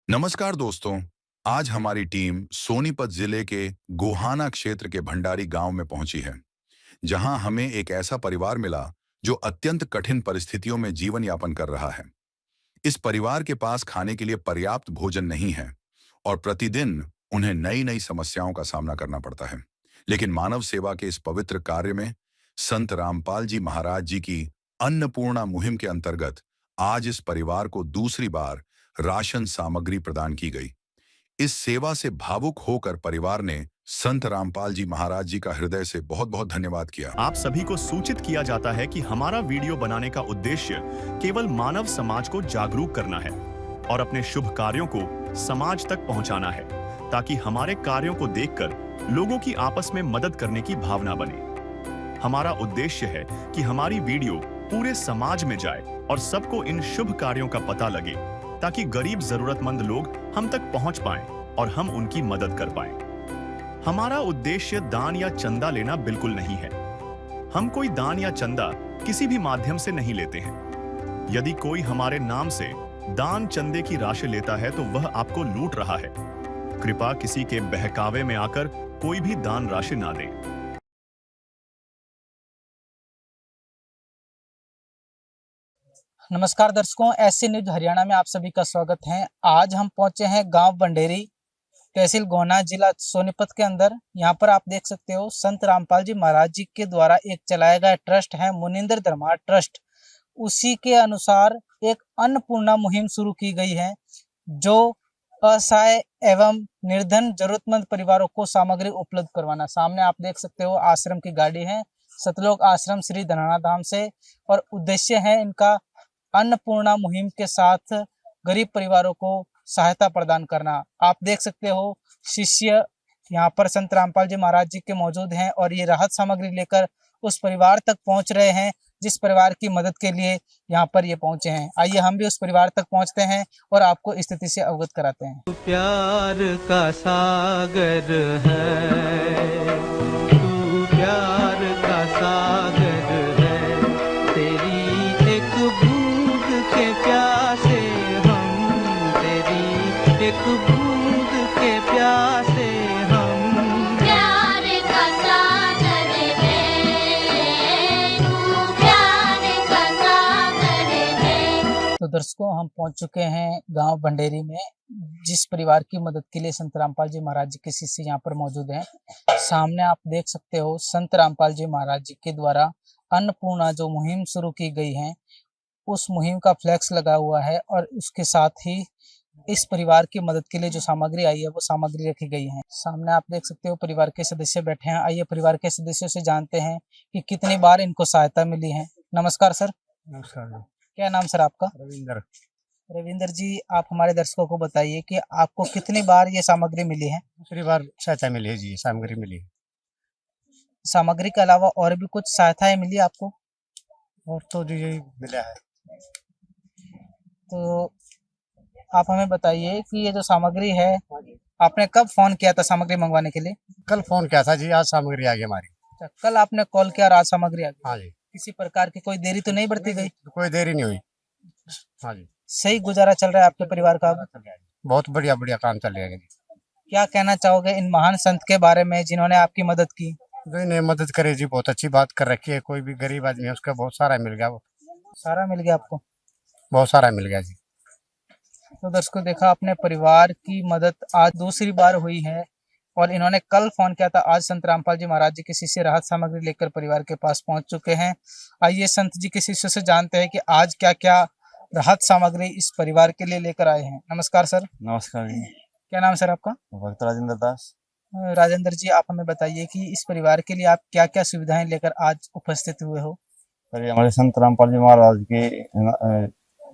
नमस्कार दोस्तों। आज हमारी टीम सोनीपत जिले के गोहाना क्षेत्र के भंडारी गांव में पहुंची है, जहां हमें एक ऐसा परिवार मिला जो अत्यंत कठिन परिस्थितियों में जीवन यापन कर रहा है। इस परिवार के पास खाने के लिए पर्याप्त भोजन नहीं है और प्रतिदिन उन्हें नई नई समस्याओं का सामना करना पड़ता है। लेकिन मानव सेवा के इस पवित्र कार्य में संत रामपाल जी महाराज जी की अन्नपूर्णा मुहिम के अंतर्गत आज इस परिवार को दूसरी बार राशन सामग्री प्रदान की गई। इस सेवा से भावुक होकर परिवार ने संत रामपाल जी महाराज जी का हृदय से बहुत बहुत धन्यवाद किया। आप सभी को सूचित किया जाता है कि हमारा वीडियो बनाने का उद्देश्य केवल मानव समाज को जागरूक करना है और अपने शुभ कार्यों को समाज तक पहुंचाना है, ताकि हमारे कार्यों को देखकर लोगों की आपस में मदद करने की भावना बने। हमारा उद्देश्य है कि हमारी वीडियो पूरे समाज में जाए और सबको इन शुभ कार्यों का पता लगे, ताकि गरीब जरूरतमंद लोग हम तक पहुंच पाएं और हम उनकी मदद कर पाएं। हमारा उद्देश्य दान या चंदा लेना बिल्कुल नहीं है। हम कोई दान या चंदा किसी भी माध्यम से नहीं लेते हैं। यदि कोई हमारे नाम से दान चंदे की राशि लेता है तो वह आपको लूट रहा है। कृपया किसी के बहकावे में आकर कोई भी दान राशि ना दें। नमस्कार दर्शकों, ऐसी न्यूज हरियाणा में आप सभी का स्वागत है। आज हम पहुंचे हैं गांव बंडेरी, तहसील गोहाना, जिला सोनीपत के अंदर। यहां पर आप देख सकते हो संत रामपाल जी महाराज जी के द्वारा एक चलाया गया ट्रस्ट है, मुनिंदर धर्मार्थ ट्रस्ट। उसी के अनुसार एक अन्नपूर्णा मुहिम शुरू की गई है, जो असहाय एवं निर्धन जरूरतमंद परिवारों को सामग्री उपलब्ध करवाना। सामने आप देख सकते हो आश्रम की गाड़ी है, सतलोक आश्रम श्री धनाना धाम से, और उद्देश्य है इनका अन्नपूर्णा मुहिम के साथ गरीब परिवारों को सहायता प्रदान करना। आप देख सकते हो शिष्य यहाँ पर संत रामपाल जी महाराज जी के मौजूद हैं और ये राहत सामग्री लेकर उस परिवार तक पहुंच रहे हैं जिस परिवार की मदद के लिए यहाँ पर ये पहुंचे हैं। आइए हम भी उस परिवार तक पहुंचते हैं और आपको स्थिति से अवगत कराते हैं। तू प्यार का सागर है, तू प्यार का सागर है, तेरी एक बूंद के प्यासे हम, तेरी एक बूंद के प्यासे हम। प्यार का सागर है, तू प्यार का सागर है। तो दर्शकों, हम पहुंच चुके हैं गांव भंडेरी में, जिस परिवार की मदद के लिए संत रामपाल जी महाराज जी के शिष्य यहाँ पर मौजूद हैं। सामने आप देख सकते हो संत रामपाल जी महाराज जी के द्वारा अन्नपूर्णा जो मुहिम शुरू की गई है, उस मुहिम का फ्लैक्स लगा हुआ है और उसके साथ ही इस परिवार की मदद के लिए जो सामग्री आई है वो सामग्री रखी गई है। सामने आप देख सकते हो परिवार के सदस्य बैठे हैं। आइए परिवार के सदस्यों से जानते हैं कि कितनी बार इनको सहायता मिली है। नमस्कार सर। नमस्कार जी। क्या नाम सर आपका? रविंदर। रविंदर जी, आप हमारे दर्शकों को बताइए कि आपको कितनी बार ये सामग्री मिली है? दूसरी बार सहायता मिली है जी, सामग्री मिली है। सामग्री के अलावा और भी कुछ सहायताएं मिली आपको? और तो जो ये मिला है। तो आप हमें बताइए कि ये जो सामग्री है, आपने कब फोन किया था सामग्री मंगवाने के लिए? कल फोन किया था जी, आज सामग्री आ गई हमारी। अच्छा, कल आपने कॉल किया और आज सामग्री आ गई। हाँ जी। किसी प्रकार की कोई देरी तो नहीं बढ़ती गई? कोई देरी नहीं हुई। हाँ जी। सही गुजारा चल रहा है आपके परिवार का? बहुत बढ़िया बढ़िया काम चल रहा है। क्या कहना चाहोगे इन महान संत के बारे में जिन्होंने आपकी मदद की? जो इन्हें मदद करे जी, बहुत अच्छी बात कर रखी है। कोई भी गरीब आदमी है उसका बहुत सारा मिल गया, वो सारा मिल गया आपको? बहुत सारा मिल गया जी। तो दर्शकों, देखा अपने परिवार की मदद आज दूसरी बार हुई है और इन्होंने कल फोन किया था। आज संत रामपाल जी महाराज जी के शिष्य राहत सामग्री लेकर परिवार के पास पहुंच चुके हैं। आइए संत जी के शिष्य से जानते हैं कि आज क्या क्या राहत सामग्री इस परिवार के लिए लेकर आए हैं। नमस्कार सर। नमस्कार जी। क्या नाम सर आपका? भक्त राजेंद्र दास। राजेंद्र जी, आप हमें बताइए कि इस परिवार के लिए आप क्या क्या सुविधाएं लेकर आज उपस्थित हुए हो? सर, ये हमारे संत रामपाल जी महाराज के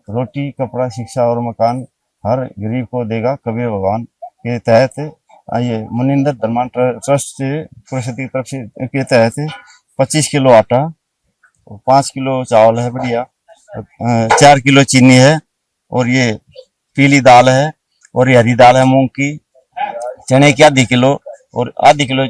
रोटी, कपड़ा, शिक्षा और मकान हर गरीब को देगा कबीर भगवान के तहत ये मुनिंदर धर्मार्थ ट्रस्ट से परिषद की तरफ से के तहत 25 किलो आटा, 5 किलो चावल है बढ़िया, 4 किलो चीनी है, और ये पीली दाल है, और ये हरी दाल है मूंग की, चने की आधी किलो, और आधी किलो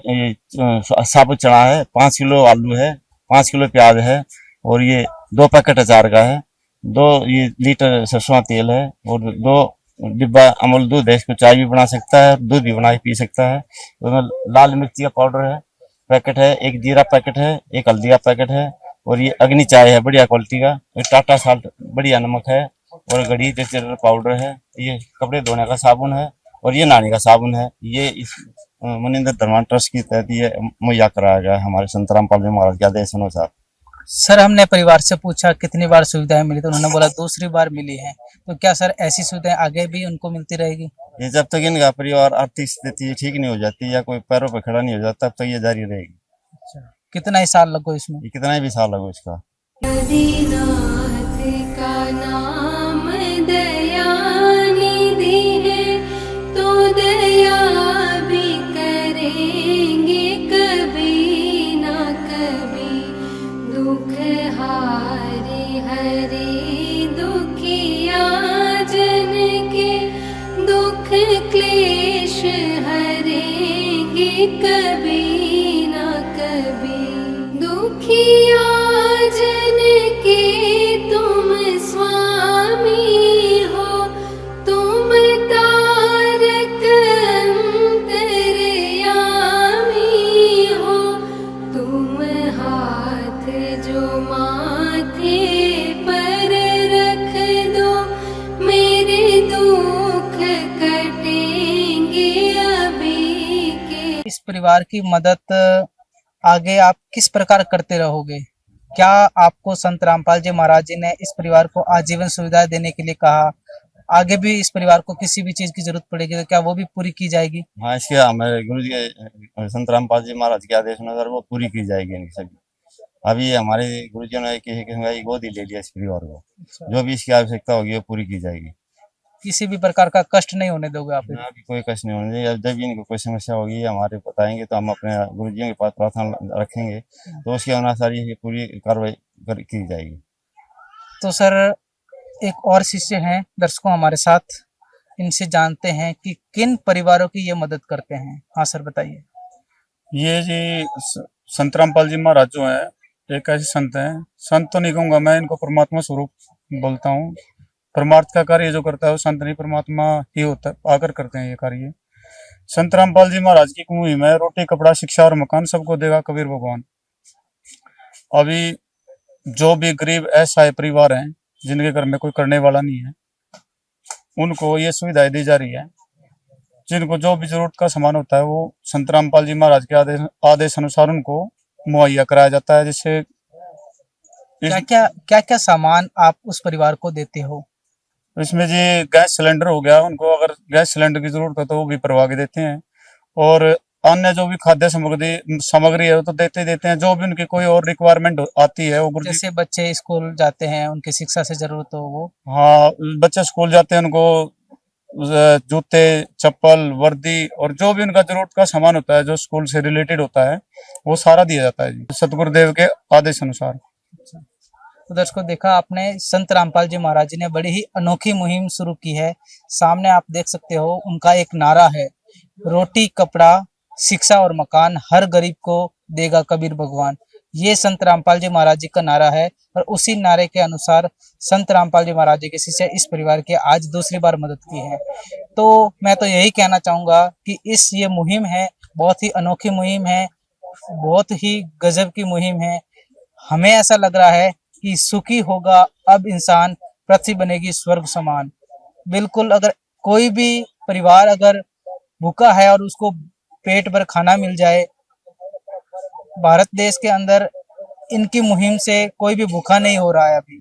साबुत चना है, 5 किलो आलू है, 5 किलो प्याज है, और ये 2 पैकेट अचार का है, 2 ये लीटर सरसों तेल है, और 2 डिब्बा अमूल दूध है, इसको चाय भी बना सकता है, दूध भी बना के पी सकता है। उसमें लाल मिर्ची का पाउडर है, पैकेट है, एक जीरा पैकेट है, एक हल्दी का पैकेट है, और ये अग्नि चाय है बढ़िया क्वालिटी का, एक टाटा साल्ट बढ़िया नमक है, और घड़ी डिटर्जेंट पाउडर है, ये कपड़े धोने का साबुन है, और ये नहाने का साबुन है। ये इस मुनिंदर धर्मान ट्रस्ट के तहत ये मुहैया कराया गया है हमारे संत रामपाल जी महाराज के आदेश अनुसार। सर हमने परिवार से पूछा कितनी बार सुविधाएं मिली, तो उन्होंने बोला दूसरी बार मिली है। तो क्या सर ऐसी सुविधाएं आगे भी उनको मिलती रहेगी? ये जब तक इनका परिवार आर्थिक स्थिति ठीक नहीं हो जाती या कोई पैरों पर खड़ा नहीं हो जाता, तब तक ये जारी रहेगी। कितना ही साल लगो इसमें? ये कितना भी साल लगो इसका। आदिनाथ का नाम दयानिधि है, तो दया भी करेंगे कभी ना कभी। दुख हारे हरे दुखिया जन के, दुख क्लेश हरेंगे कभी ना कभी। दुखिया जन के तुम स्वामी हो, तुम तारक अंतर्यामी हो। तुम हाथ जो माथे पर रख दो, मेरे दुख कटेंगे अभी के। इस परिवार की मदद आगे आप किस प्रकार करते रहोगे? क्या आपको संत रामपाल जी महाराज जी ने इस परिवार को आजीवन सुविधाएं देने के लिए कहा? आगे भी इस परिवार को किसी भी चीज की जरूरत पड़ेगी तो क्या वो भी पूरी की जाएगी? हाँ, इसके हमारे गुरु जी संत रामपाल जी महाराज के आदेश अनुसार वो पूरी की जाएगी इनकी सभी। अभी हमारे गुरु जी ने गोद ही ले लिया इस परिवार को, जो भी इसकी आवश्यकता होगी वो पूरी की जाएगी। किसी भी प्रकार का कष्ट नहीं होने दोगे आप? ना भी कोई कष्ट नहीं होने देंगे। जब भी इनको कोई समस्या होगी हमारे बताएंगे तो हम अपने गुरु जी के पास प्रार्थना रखेंगे, तो उसके अनुसार ये पूरी कार्रवाई की जाएगी। तो सर एक और शिष्य हैं दर्शकों हमारे साथ, इनसे जानते हैं कि किन परिवारों की ये मदद करते हैं। हाँ सर बताइए। ये जी संत रामपाल जी महाराज जो है एक ऐसे संत हैं, संत तो नहीं कहूँगा मैं, इनको परमात्मा स्वरूप बोलता हूँ। परमार्थ का कार्य जो करता है वो संत नहीं परमात्मा ही होता है, आकर करते हैं ये कार्य। संत रामपाल जी महाराज की मुहिम है, रोटी कपड़ा शिक्षा और मकान सबको देगा कबीर भगवान। अभी जो भी गरीब असहाय परिवार हैं जिनके घर में कोई करने वाला नहीं है, उनको ये सुविधाएं दी जा रही है। जिनको जो भी जरूरत का सामान होता है वो संत रामपाल जी महाराज के आदेश अनुसार उनको मुहैया कराया जाता है। जिससे क्या क्या सामान आप उस परिवार को देते हो? इसमें जी गैस सिलेंडर हो गया, उनको अगर गैस सिलेंडर की जरूरत है तो वो भी परवा के देते हैं, और अन्य जो भी खाद्य सामग्री है वो तो देते ही देते हैं। जो भी उनकी कोई और रिक्वायरमेंट आती है वो गुरु जी, जैसे बच्चे स्कूल जाते हैं उनकी शिक्षा से जरूरत हो वो। हाँ, बच्चे स्कूल जाते हैं उनको जूते चप्पल वर्दी और जो भी उनका जरूरत का सामान होता है जो स्कूल से रिलेटेड होता है वो सारा दिया जाता है जी, सतगुरुदेव के आदेश अनुसार। तो दर्शकों देखा आपने, संत रामपाल जी महाराज जी ने बड़ी ही अनोखी मुहिम शुरू की है। सामने आप देख सकते हो उनका एक नारा है, रोटी कपड़ा शिक्षा और मकान हर गरीब को देगा कबीर भगवान। ये संत रामपाल जी महाराज जी का नारा है, और उसी नारे के अनुसार संत रामपाल जी महाराज जी के शिष्य इस परिवार की आज दूसरी बार मदद की है। तो मैं तो यही कहना चाहूंगा कि ये मुहिम है, बहुत ही अनोखी मुहिम है, बहुत ही गजब की मुहिम है। हमें ऐसा लग रहा है कि सुखी होगा अब इंसान, पृथ्वी बनेगी स्वर्ग समान। बिल्कुल, अगर कोई भी परिवार अगर भूखा है और उसको पेट भर खाना मिल जाए, भारत देश के अंदर इनकी मुहिम से कोई भी भूखा नहीं हो रहा है अभी।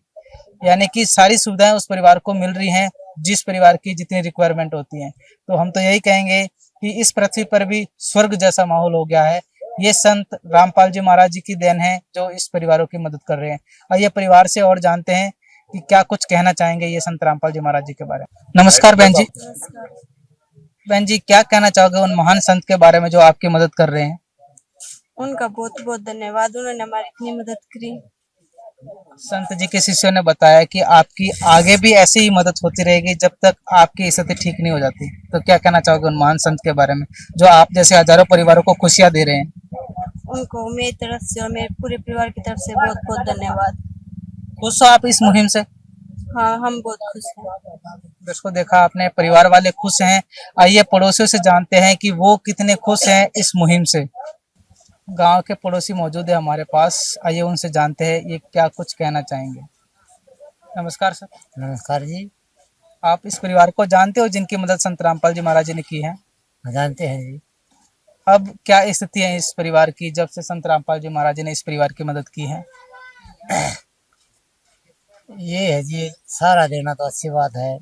यानी कि सारी सुविधाएं उस परिवार को मिल रही हैं जिस परिवार की जितनी रिक्वायरमेंट होती हैं। तो हम तो यही कहेंगे कि इस पृथ्वी पर भी स्वर्ग जैसा माहौल हो गया है। ये संत रामपाल जी महाराज जी की देन है जो इस परिवारों की मदद कर रहे हैं। और ये परिवार से और जानते हैं कि क्या कुछ कहना चाहेंगे ये संत रामपाल जी महाराज जी के बारे में। नमस्कार बहन जी। बहन जी, क्या कहना चाहोगे उन महान संत के बारे में जो आपकी मदद कर रहे हैं? उनका बहुत बहुत धन्यवाद, उन्होंने हमारी इतनी मदद करी। संत जी के शिष्यों ने बताया कि आपकी आगे भी ऐसी ही मदद होती रहेगी जब तक आपकी स्थिति ठीक नहीं हो जाती। तो क्या कहना चाहोगे उन महान संत के बारे में जो आप जैसे हजारों परिवारों को खुशियां दे रहे हैं? उनको मेरी तरफ से और मेरे पूरे परिवार की तरफ से बहुत बहुत धन्यवाद। खुश हो आप इस मुहिम से? हाँ हम बहुत खुश हैं। दर्शकों, देखा आपने, परिवार वाले खुश हैं। आइए पड़ोसियों से जानते हैं कि वो कितने खुश हैं इस मुहिम से। गांव के पड़ोसी मौजूद है हमारे पास, आइए उनसे जानते हैं ये क्या कुछ कहना चाहेंगे। नमस्कार सर। नमस्कार जी। आप इस परिवार को जानते हो जिनकी मदद संत रामपाल जी महाराज जी ने की है? जानते हैं जी। अब क्या स्थिति है इस परिवार की जब से संत रामपाल जी महाराज जी ने इस परिवार की मदद की है? ये है जी, सारा देना तो अच्छी बात है,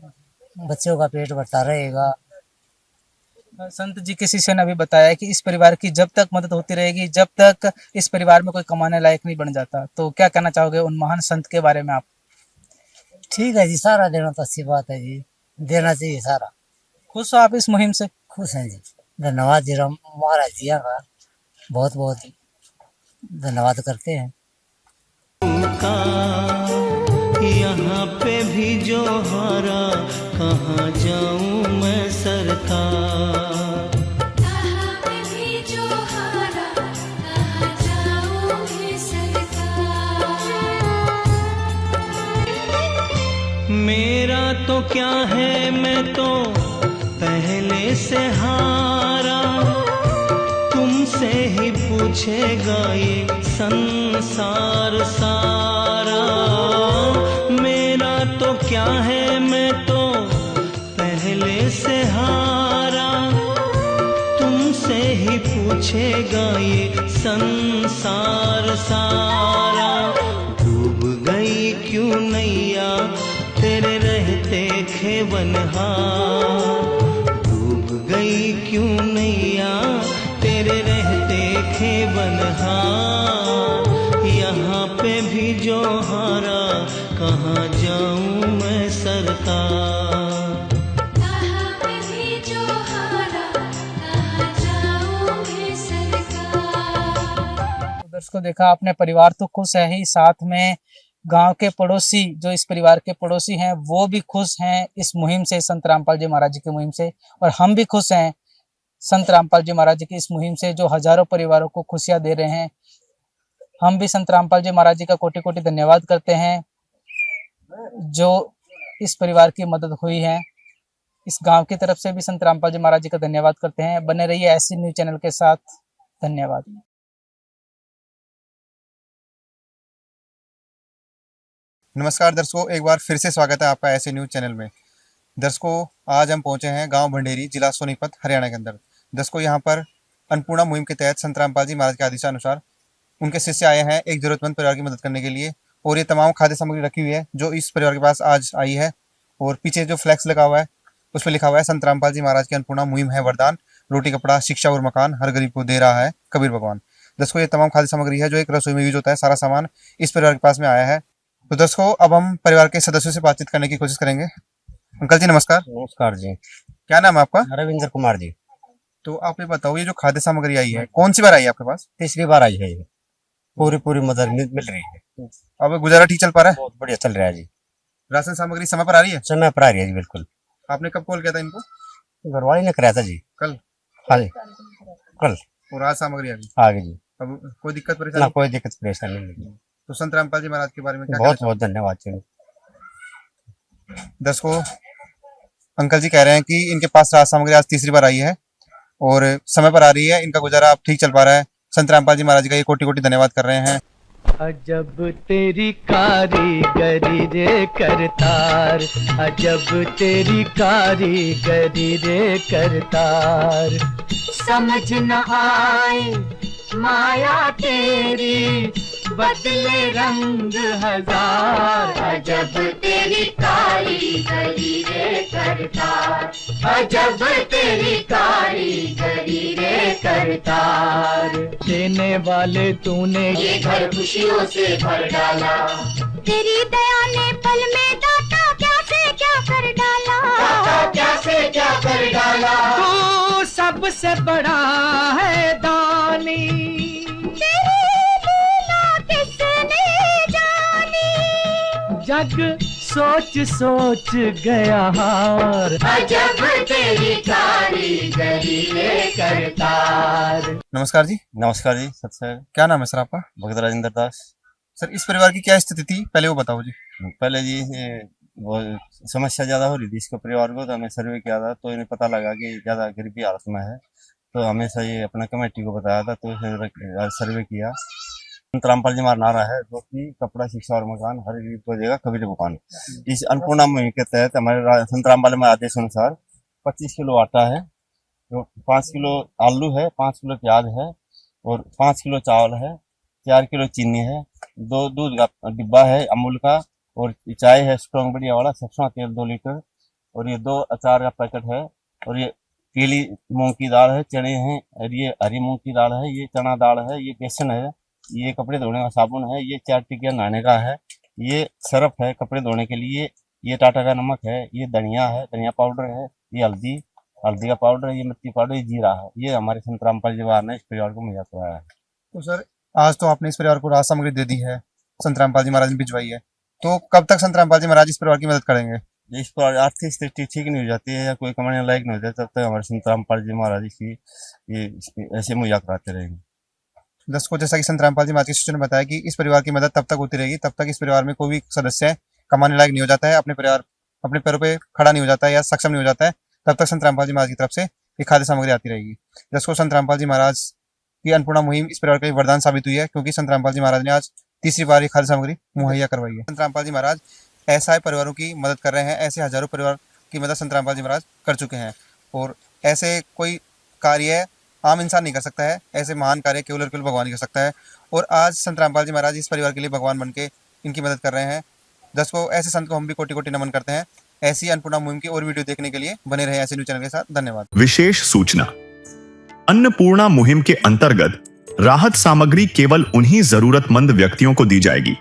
बच्चों का पेट भरता रहेगा। संत जी के शिष्य ने अभी बताया कि इस परिवार की जब तक मदद होती रहेगी, जब तक इस परिवार में कोई कमाने लायक नहीं बन जाता। तो क्या कहना चाहोगे उन महान संत के बारे में आप? ठीक है जी, सारा देना तो अच्छी बात है जी, देना चाहिए सारा। खुश हो आप इस मुहिम से? खुश हैं जी। धन्यवाद जी राम महाराज जी का, बहुत बहुत धन्यवाद करते हैं। यहाँ पे भी जो हारा, कहाँ जाऊँ मैं सरकार। यहाँ पे भी जो हारा, कहाँ जाऊँ मैं सरकार। मेरा तो क्या है, मैं तो पहले से हारा, तुमसे ही पूछेगा ये संसार सारा। मेरा तो क्या है, मैं तो पहले से हारा, तुमसे ही पूछेगा ये संसार सारा। डूब गई क्यों नैया तेरे रहते खेवनहार, डूब गई क्यों नैया तेरे रहते खेवनहार। यहाँ पे भी जो हारा, कहाँ जाऊँ मैं सरकार। यहाँ पे भी जो हारा, कहाँ जाऊँ मैं सरकार। दर्शकों, देखा आपने, परिवार तो खुश है ही, साथ में गांव के पड़ोसी, जो इस परिवार के पड़ोसी हैं, वो भी खुश हैं इस मुहिम से, संत रामपाल जी महाराज जी की मुहिम से। और हम भी खुश हैं संत रामपाल जी महाराज जी की इस मुहिम से, जो हजारों परिवारों को खुशियां दे रहे हैं। हम भी संत रामपाल जी महाराज जी का कोटि कोटि धन्यवाद करते हैं जो इस परिवार की मदद हुई है। इस गांव की तरफ से भी संत रामपाल जी महाराज जी का धन्यवाद करते हैं। बने रहिए ऐसी न्यूज चैनल के साथ। धन्यवाद। नमस्कार दर्शकों, एक बार फिर से स्वागत है आपका ऐसे न्यूज चैनल में। दर्शकों, आज हम पहुंचे हैं गांव भंडेरी, जिला सोनीपत, हरियाणा के अंदर। दर्शकों, यहां पर अन्नपूर्णा मुहिम के तहत संत रामपाल जी महाराज के आदेशानुसार उनके शिष्य आए हैं एक जरूरतमंद परिवार की मदद करने के लिए। और ये तमाम खाद्य सामग्री रखी हुई है जो इस परिवार के पास आज आई है। और पीछे जो फ्लैक्स लगा हुआ है उस पर लिखा हुआ है संत रामपाल जी महाराज की अन्नपूर्णा मुहिम है वरदान, रोटी कपड़ा शिक्षा और मकान हर गरीब को दे रहा है कबीर भगवान। दर्शकों, ये तमाम खाद्य सामग्री है जो एक रसोई में यूज होता है, सारा सामान इस परिवार के पास में आया है। तो दर्शकों, अब हम परिवार के सदस्यों से बातचीत करने की कोशिश करेंगे। अंकल जी नमस्कार। नमस्कार जी। क्या नाम है आपका? रविंद्र कुमार जी। तो आप ये बताओ, ये जो खाद्य सामग्री आई है कौन सी बार आई है आपके पास? तीसरी बार आई है ये, पूरी मदद मिल रही है। अब गुजारा ठीक चल पा रहा है? बहुत बढ़िया चल रहा है जी। राशन सामग्री समय पर आ रही है? समय पर आ रही है जी, बिल्कुल। आपने कब कॉल किया था इनको? घरवाली ने कराया था जी। कल? हाँ जी, कल। और आज सामग्री आ गई? आ गई जी। अब कोई दिक्कत ना परेशानी? कोई दिक्कत परेशानी नहीं। तो संत रामपाल जी महाराज के बारे में क्या बहुत बहुत धन्यवाद जी। दर्शकों, अंकल जी कह रहे हैं कि इनके पास राशन सामग्री आज तीसरी बार आई है और समय पर आ रही है, इनका गुजारा अब ठीक चल पा रहा है। संत रामपाल जी महाराज का ये कोटि कोटि धन्यवाद कर रहे हैं। अजब तेरी कारीगरी रे करतार, अजब तेरी कारीगरी रे करतार। समझ न आए माया तेरी, बदले रंग हजार। अजब तेरी कारीगरी रे करतार, अजब तेरी कारीगरी रे करतार। देने वाले तूने ये घर खुशियों से भर डाला, तेरी दया ने पल में दाता क्या से क्या कर डाला, दाता क्या से क्या कर डाला। तू सबसे बड़ा है दानी, तेरी लीला किसने जानी। जग सोच सोच गया हार। अजब तेरी कारीगरी रे करतार। नमस्कार जी। नमस्कार जी। सत सर। क्या नाम है सर आपका? भगत राजेंद्र दास। सर, इस परिवार की क्या स्थिति थी, पहले वो बताओ जी। पहले जी ये वो समस्या ज़्यादा हो रही थी इसके परिवार को, तो हमें सर्वे किया था, तो इन्हें पता लगा कि ज़्यादा गरीबी हालत में है, तो हमेशा ये अपना कमेटी को बताया था, तो सर्वे किया। संत रामपाल जी हमारा नारा है, रोटी कपड़ा शिक्षा और मकान हर गरीब को देगा कबीर भगवान। इस अन्नपूर्णा मुहिम के तहत हमारे संत रामपाल में आदेश अनुसार 25 किलो आटा है, 5 किलो आलू है, 5 किलो प्याज है और 5 किलो चावल है, 4 किलो चीनी है, 2 दूध का डिब्बा है अमूल का, और चाय है स्ट्रॉन्ग बढ़िया वाला, सरसों तेल 2 लीटर, और ये 2 अचार का पैकेट है, और ये पीली मूंग की दाल है, चने हैं, और ये हरी मूंग की दाल है, ये चना दाल है, ये बेसन है, ये कपड़े धोने का साबुन है, ये 4 टिकिया नहाने का है, ये सरफ है कपड़े धोने के लिए, ये टाटा का नमक है, ये धनिया है, धनिया पाउडर है, ये हल्दी का पाउडर है, ये मिर्ची पाउडर, ये जीरा है। ये हमारे संत रामपाल जी ने इस परिवार को मुहैया कराया है। तो सर आज तो आपने इस परिवार को राहत सामग्री दे दी है, संत रामपाल जी महाराज ने भिजवाई है, तो कब तक संत रामपाल जी महाराज इस परिवार की मदद करेंगे? इस पर आर्थिक स्थिति ठीक नहीं हो जाती है या कोई कमाने लायक नहीं होता, तब तक हमारे संत रामपाल जी महाराज की ये ऐसे मुहैया कराते रहेंगे। दर्शकों, जैसा कि संत रामपाल जी महाराज के शिष्यों ने बताया कि इस परिवार की मदद तब तक होती रहेगी तब तक इस परिवार में कोई भी सदस्य कमाने लायक नहीं हो जाता है, अपने पैरों पे खड़ा नहीं हो जाता है या सक्षम नहीं हो जाता है, तब तक संत रामपाल जी महाराज की तरफ से ये खाद्य सामग्री आती रहेगी। दर्शकों, संत रामपाल जी महाराज की अन्नपूर्णा मुहिम इस परिवार का एक वरदान साबित हुई है, क्योंकि संत रामपाल जी महाराज ने आज तीसरी बार ये खाद्य सामग्री मुहैया करवाई है। संत रामपाल जी महाराज ऐसा परिवारों की मदद कर रहे हैं, ऐसे हजारों परिवार की मदद संत रामपाल जी महाराज कर चुके हैं, और ऐसे कोई कार्य आम इंसान नहीं कर सकता है, ऐसे महान कार्य केवल और केवल भगवान ही कर सकता है, और आज संत रामपाल जी महाराज इस परिवार के लिए भगवान बन के इनकी मदद कर रहे हैं। दर्शकों, ऐसे संत को हम भी कोटि कोटि नमन करते हैं। ऐसी अन्नपूर्णा मुहिम की और वीडियो देखने के लिए बने रहे ऐसे न्यूज़ चैनल के साथ। धन्यवाद। विशेष सूचना, अन्नपूर्णा मुहिम के अंतर्गत राहत सामग्री केवल उन्हीं जरूरतमंद व्यक्तियों को दी जाएगी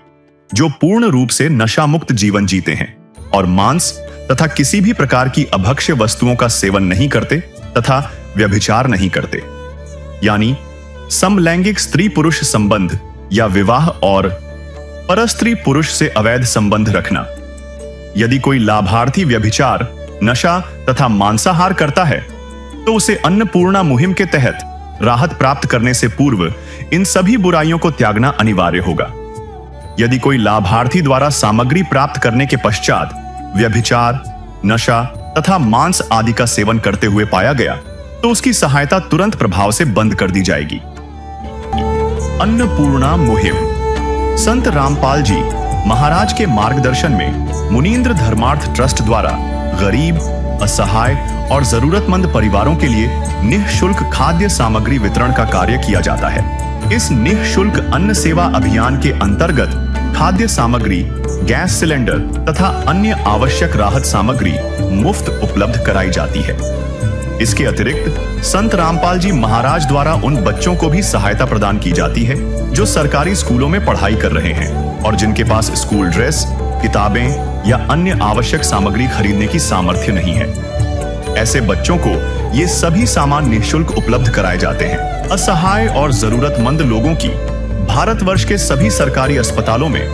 जो पूर्ण रूप से नशा मुक्त जीवन जीते हैं और मांस तथा किसी भी प्रकार की अभक्ष्य वस्तुओं का सेवन नहीं करते तथा व्यभिचार नहीं करते, यानी समलैंगिक स्त्री पुरुष संबंध या विवाह और परस्त्री पुरुष से अवैध संबंध रखना। यदि कोई लाभार्थी व्यभिचार, नशा तथा मांसाहार करता है तो उसे अन्नपूर्णा मुहिम के तहत राहत प्राप्त करने से पूर्व इन सभी बुराइयों को त्यागना अनिवार्य होगा। यदि कोई लाभार्थी द्वारा सामग्री प्राप्त करने के पश्चात व्यभिचार, नशा तथा मांस आदि का सेवन करते हुए पाया गया तो उसकी सहायता तुरंत प्रभाव से बंद कर दी जाएगी। अन्नपूर्णा मुहिम संत रामपाल जी महाराज के मार्गदर्शन में मुनींद्र धर्मार्थ ट्रस्ट द्वारा गरीब, असहाय और जरूरतमंद परिवारों के लिए निःशुल्क खाद्य सामग्री वितरण का कार्य किया जाता है। इस निःशुल्क अन्न सेवा अभियान के अंतर्गत खाद्य सामग्री, गैस सिलेंडर तथा अन्य आवश्यक राहत सामग्री मुफ्त उपलब्ध कराई जाती है। इसके अतिरिक्त संत रामपाल जी महाराज द्वारा उन बच्चों को भी सहायता प्रदान की जाती है जो सरकारी स्कूलों में पढ़ाई कर रहे हैं और जिनके पास स्कूल ड्रेस, किताबें या अन्य आवश्यक सामग्री खरीदने की सामर्थ्य नहीं है। ऐसे बच्चों को ये सभी सामान निःशुल्क उपलब्ध कराए जाते हैं। असहाय और जरूरतमंद लोगों की भारतवर्ष के सभी सरकारी अस्पतालों में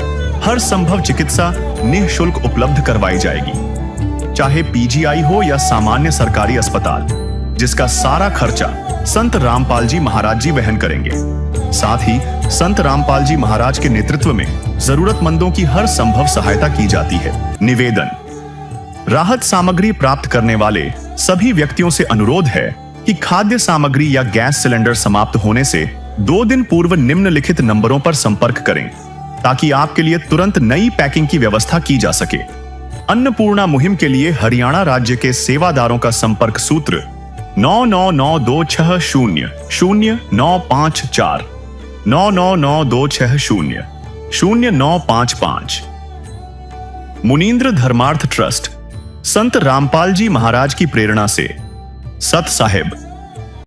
हर संभव चिकित्सा निःशुल्क उपलब्ध करवाई जाएगी, चाहे पीजीआई हो या सामान्य सरकारी अस्पताल, जिसका सारा खर्चा संत रामपाल जी महाराज जी वहन करेंगे। साथ ही संत रामपाल जी महाराज के नेतृत्व में जरूरतमंदों की हर संभव सहायता की जाती है। निवेदन, राहत सामग्री प्राप्त करने वाले सभी व्यक्तियों से अनुरोध है कि खाद्य सामग्री या गैस सिलेंडर समाप्त होने से 2 दिन पूर्व निम्नलिखित नंबरों पर संपर्क करें ताकि आपके लिए तुरंत नई पैकिंग की व्यवस्था की जा सके। अन्नपूर्णा मुहिम के लिए हरियाणा राज्य के सेवादारों का संपर्क सूत्र 9992600954 9992600955। मुनींद्र धर्मार्थ ट्रस्ट संत रामपाल जी महाराज की प्रेरणा से सत साहिब